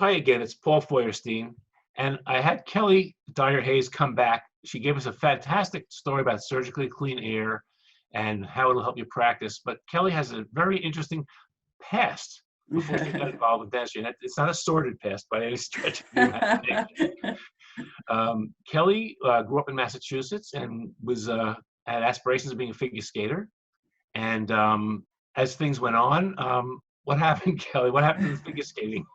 hi again. It's Paul Feuerstein. And I had Kelly Dyer Hayes come back. She gave us a fantastic story about surgically clean air and how it'll help you practice. But Kelly has a very interesting past before she got involved with dentistry. And it's not a sordid past by any stretch of the imagination. Kelly grew up in Massachusetts and had aspirations of being a figure skater. And as things went on, what happened, Kelly? What happened to the figure skating?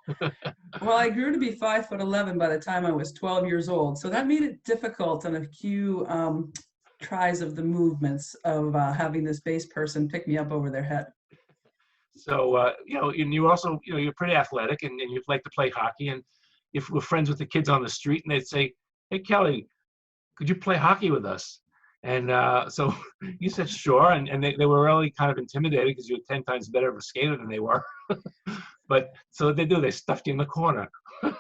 Well, I grew to be 5'11" by the time I was 12 years old. So that made it difficult on a few tries of the movements of having this base person pick me up over their head. So, and you also, you're pretty athletic and you like to play hockey. And if we're friends with the kids on the street and they'd say, hey, Kelly, could you play hockey with us? And so you said, sure. And they were really kind of intimidated because you were 10 times better of a skater than they were. But so they stuffed you in the corner.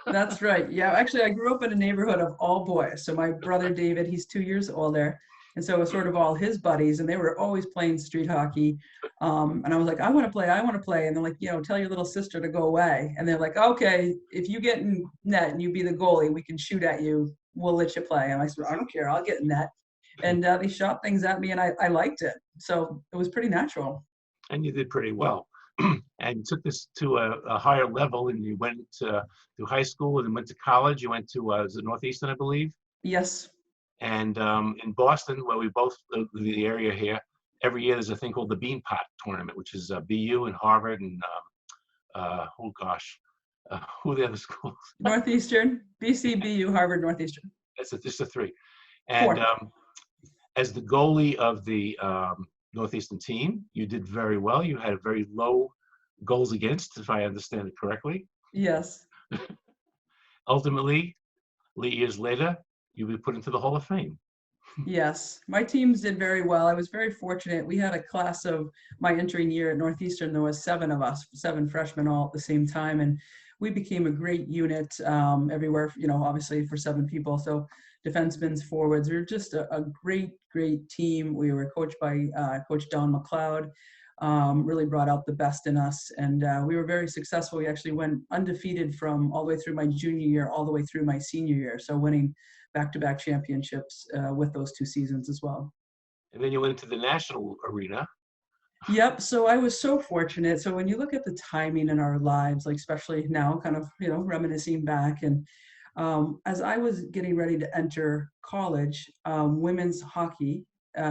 That's right. Yeah, actually, I grew up in a neighborhood of all boys. So my brother David, he's 2 years older. And so it was sort of all his buddies, and they were always playing street hockey. And I was like, I want to play. And they're like, tell your little sister to go away. And they're like, okay, if you get in net and you be the goalie, we can shoot at you. We'll let you play. And I said, I don't care. I'll get in net. And they shot things at me, and I liked it. So it was pretty natural. And you did pretty well. And took this to a higher level, and you went to high school and then went to college. You went to was it Northeastern, I believe? Yes. And in Boston, where we both live in the area here, every year there's a thing called the Beanpot Tournament, which is BU and Harvard and who are the other schools? Northeastern, BC, BU, Harvard, Northeastern. That's just the three. And as the goalie of the Northeastern team, you did very well. You had a very low goals against, if I understand it correctly. Yes. Ultimately, 8 years later, you'll be put into the Hall of Fame. Yes, my teams did very well. I was very fortunate. We had a class of my entering year at Northeastern. There was 7 of us, 7 freshmen all at the same time. And we became a great unit everywhere, obviously for 7 people. So defensemen, forwards, we were just a great, great team. We were coached by Coach Don McLeod, really brought out the best in us. And we were very successful. We actually went undefeated from all the way through my junior year, all the way through my senior year. So winning back-to-back championships with those 2 seasons as well. And then you went into the national arena. Yep. So I was so fortunate. So when you look at the timing in our lives, like especially now, kind of, reminiscing back, and as I was getting ready to enter college, women's hockey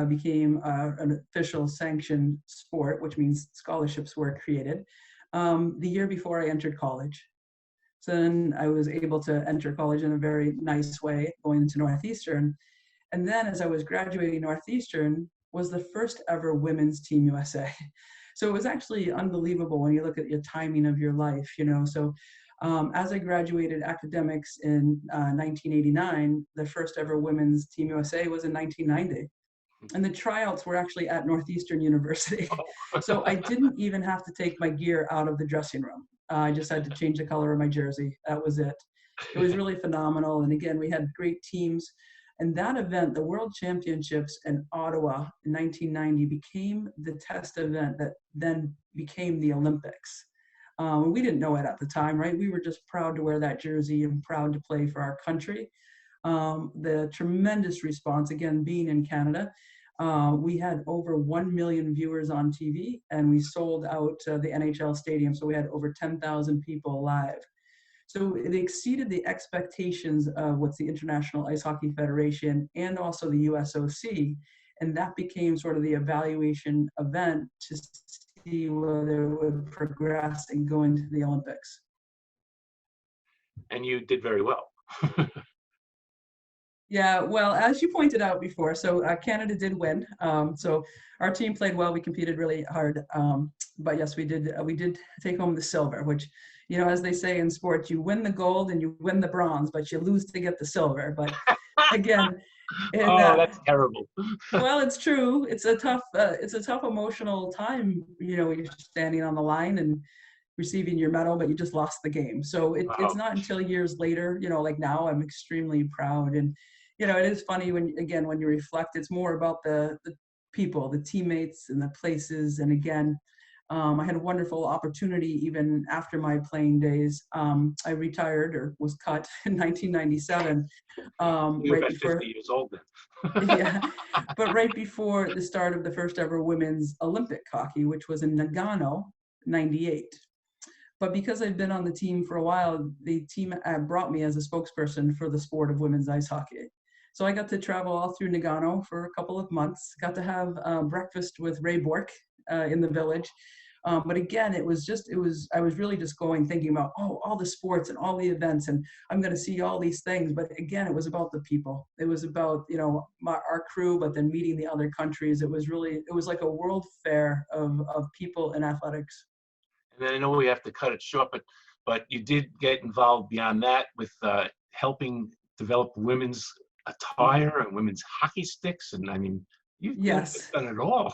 became an official sanctioned sport, which means scholarships were created the year before I entered college. So then I was able to enter college in a very nice way, going into Northeastern. And then as I was graduating Northeastern, was the first ever women's Team USA. So it was actually unbelievable when you look at your timing of your life, So as I graduated academics in 1989, the first ever women's Team USA was in 1990. And the tryouts were actually at Northeastern University. So I didn't even have to take my gear out of the dressing room. I just had to change the color of my jersey. That was it. It was really phenomenal. And again, we had great teams. And that event, the World Championships in Ottawa in 1990, became the test event that then became the Olympics. We didn't know it at the time, right? We were just proud to wear that jersey and proud to play for our country. The tremendous response, again, being in Canada, we had over 1 million viewers on TV, and we sold out the NHL stadium. So we had over 10,000 people live. So it exceeded the expectations of what's the International Ice Hockey Federation and also the USOC. And that became sort of the evaluation event to see whether it would progress and go into the Olympics. And you did very well. Yeah, well, as you pointed out before, so Canada did win. So our team played well. We competed really hard. But yes, we did take home the silver, which, as they say in sports, you win the gold and you win the bronze, but you lose to get the silver. But again, that's terrible. Well, it's true. It's a tough emotional time. You're standing on the line and receiving your medal, but you just lost the game. So it's not until years later, like now, I'm extremely proud. And it is funny when you reflect, it's more about the people, the teammates and the places. And again, I had a wonderful opportunity even after my playing days. I retired or was cut in 1997, You're right about before, 50 years old then. yeah, but right before the start of the first ever women's Olympic hockey, which was in Nagano, 98. But because I've been on the team for a while, the team brought me as a spokesperson for the sport of women's ice hockey. So I got to travel all through Nagano for a couple of months, got to have breakfast with Ray Bork in the village. But again, I was really just thinking about, oh, all the sports and all the events, and I'm going to see all these things. But again, it was about the people. It was about, our crew, but then meeting the other countries. It was like a world fair of people in athletics. And then I know we have to cut it short, but you did get involved beyond that with helping develop women's attire and women's hockey sticks. And I mean, you've pretty much Yes. done it all.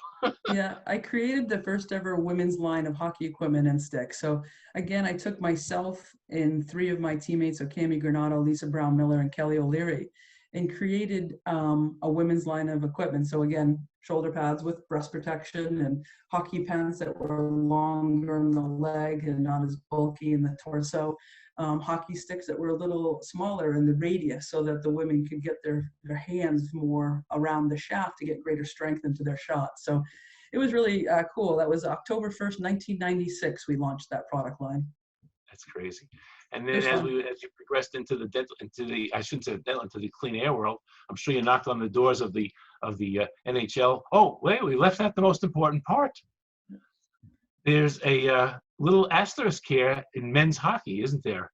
Yeah, I created the first ever women's line of hockey equipment and sticks. So again, I took myself and three of my teammates, so Cami Granado, Lisa Brown Miller, and Kelly O'Leary, and created a women's line of equipment. So again, shoulder pads with breast protection and hockey pants that were longer in the leg and not as bulky in the torso. Hockey sticks that were a little smaller in the radius so that the women could get their hands more around the shaft to get greater strength into their shots. So it was really cool. That was October 1st, 1996. We launched that product line. That's crazy. And It then was as fun. you progressed into the dental, I shouldn't say dental, into the clean air world, I'm sure you knocked on the doors of the NHL. Oh, wait, we left out the most important part. There's a little asterisk here in men's hockey, isn't there?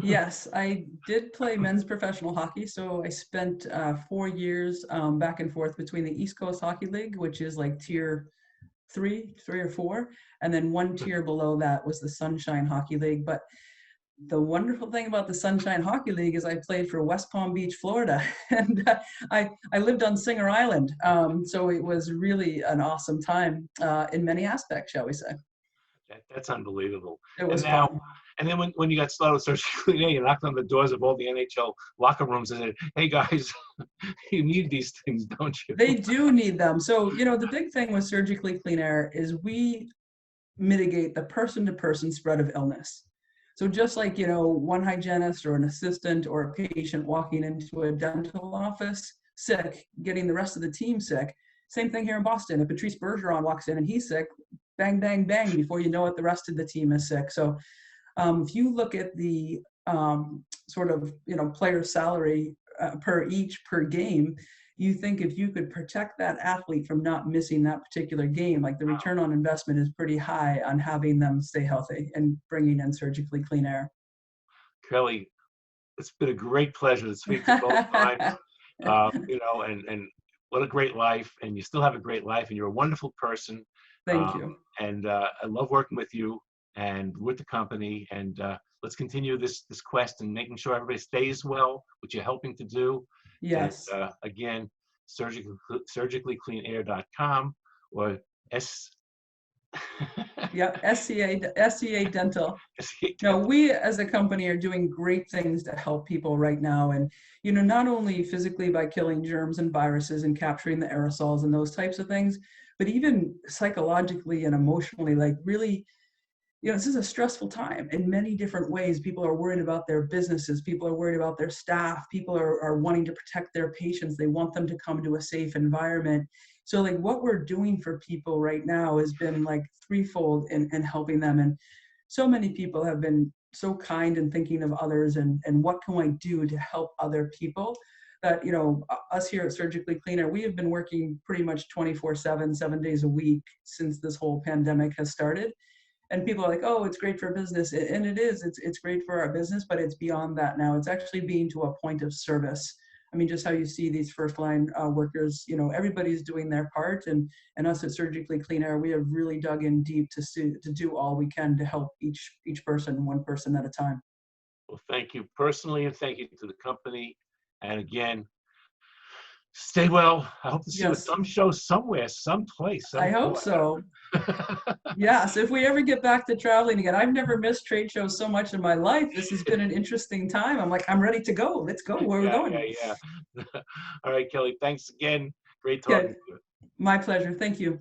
Yes, I did play men's professional hockey. So I spent 4 years back and forth between the East Coast Hockey League, which is like tier three or four, and then one tier below that was the Sunshine Hockey League. But the wonderful thing about the Sunshine Hockey League is I played for West Palm Beach, Florida, and I lived on Singer Island. So it was really an awesome time in many aspects, shall we say. That's unbelievable. It And was now, fun. and then when you got started with Surgical Clean Air, you knocked on the doors of all the NHL locker rooms and said, "Hey guys, you need these things, don't you?" They do need them. So, the big thing with Surgically Clean Air is we mitigate the person-to-person spread of illness. So just like, one hygienist or an assistant or a patient walking into a dental office sick, getting the rest of the team sick, same thing here in Boston. If Patrice Bergeron walks in and he's sick, bang, bang, bang, before you know it, the rest of the team is sick. So if you look at the sort of, player salary per game, you think if you could protect that athlete from not missing that particular game, like the return on investment is pretty high on having them stay healthy and bringing in Surgically Clean Air. Kelly, it's been a great pleasure to speak to you both times. And what a great life, and you still have a great life, and you're a wonderful person. Thank you. And I love working with you and with the company. And let's continue this quest and making sure everybody stays well, which you're helping to do. Yes. And again, surgicallycleanair.com or Yeah, SCA Dental. No, we as a company are doing great things to help people right now. And, not only physically by killing germs and viruses and capturing the aerosols and those types of things, but even psychologically and emotionally, like really, this is a stressful time in many different ways. People are worried about their businesses. People are worried about their staff. People are wanting to protect their patients. They want them to come to a safe environment. So like what we're doing for people right now has been like threefold in helping them. And so many people have been so kind and thinking of others and what can I do to help other people that, us here at Surgically Clean Air, we have been working pretty much 24/7, 7 days a week since this whole pandemic has started. And people are like, oh, it's great for business. And it is, it's great for our business, but it's beyond that now. It's actually being to a point of service. I mean, just how you see these first line workers, everybody's doing their part. And us at Surgically Clean Air, we have really dug in deep to do all we can to help each person, one person at a time. Well, thank you personally, and thank you to the company. And again, stay well. I hope to see you at Yes, some show somewhere, someplace, I some hope point. so. Yes, if we ever get back to traveling again, I've never missed trade shows so much in my life. This has been an interesting time. I'm ready to go. Let's go. Where are we Yeah, going? yeah, yeah. All right, Kelly, thanks again. Great Yeah, talking to you. my pleasure. Thank you.